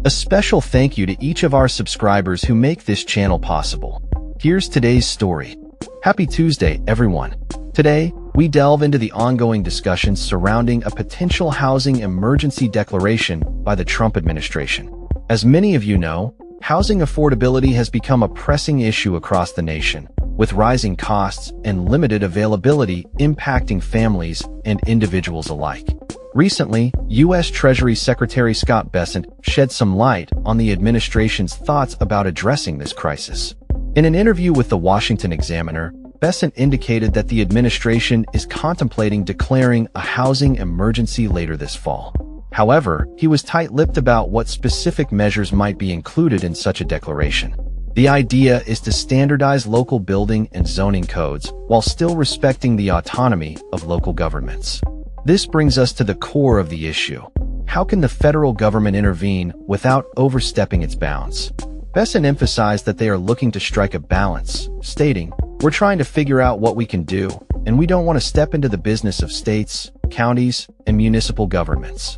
A special thank you to each of our subscribers who make this channel possible. Here's today's story. Happy Tuesday, everyone. Today, we delve into the ongoing discussions surrounding a potential housing emergency declaration by the Trump administration. As many of you know, housing affordability has become a pressing issue across the nation, with rising costs and limited availability impacting families and individuals alike. Recently, U.S. Treasury Secretary Scott Bessent shed some light on the administration's thoughts about addressing this crisis. In an interview with the Washington Examiner, Bessent indicated that the administration is contemplating declaring a housing emergency later this fall. However, he was tight-lipped about what specific measures might be included in such a declaration. The idea is to standardize local building and zoning codes while still respecting the autonomy of local governments. This brings us to the core of the issue. How can the federal government intervene without overstepping its bounds? Bessent emphasized that they are looking to strike a balance, stating, "We're trying to figure out what we can do, and we don't want to step into the business of states, counties, and municipal governments."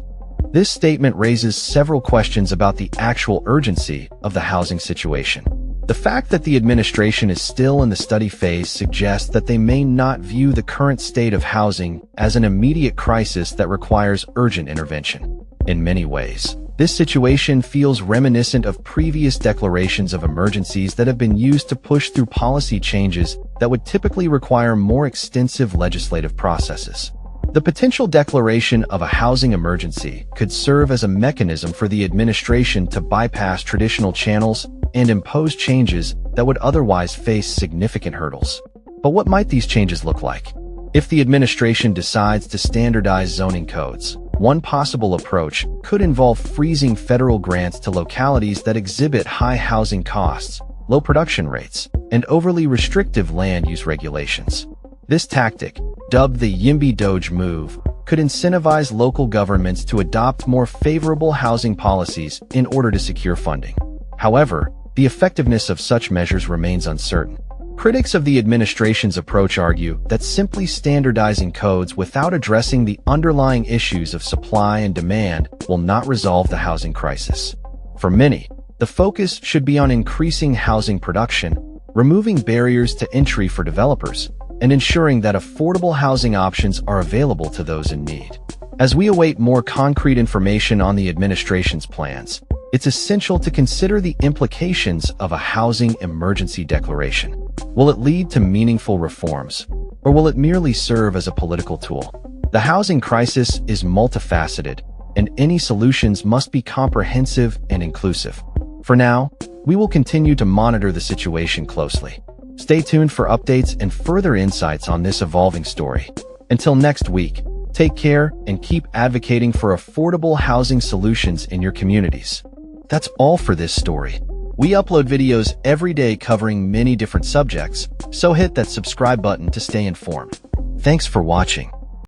This statement raises several questions about the actual urgency of the housing situation. The fact that the administration is still in the study phase suggests that they may not view the current state of housing as an immediate crisis that requires urgent intervention. In many ways, this situation feels reminiscent of previous declarations of emergencies that have been used to push through policy changes that would typically require more extensive legislative processes. The potential declaration of a housing emergency could serve as a mechanism for the administration to bypass traditional channels and impose changes that would otherwise face significant hurdles. But what might these changes look like? If the administration decides to standardize zoning codes, one possible approach could involve freezing federal grants to localities that exhibit high housing costs, low production rates, and overly restrictive land use regulations. This tactic, dubbed the Yimby Doge move, could incentivize local governments to adopt more favorable housing policies in order to secure funding. However, the effectiveness of such measures remains uncertain. Critics of the administration's approach argue that simply standardizing codes without addressing the underlying issues of supply and demand will not resolve the housing crisis. For many, the focus should be on increasing housing production, removing barriers to entry for developers, and ensuring that affordable housing options are available to those in need. As we await more concrete information on the administration's plans, it's essential to consider the implications of a housing emergency declaration. Will it lead to meaningful reforms, or will it merely serve as a political tool? The housing crisis is multifaceted, and any solutions must be comprehensive and inclusive. For now, we will continue to monitor the situation closely. Stay tuned for updates and further insights on this evolving story. Until next week, take care and keep advocating for affordable housing solutions in your communities. That's all for this story. We upload videos every day covering many different subjects, so hit that subscribe button to stay informed. Thanks for watching.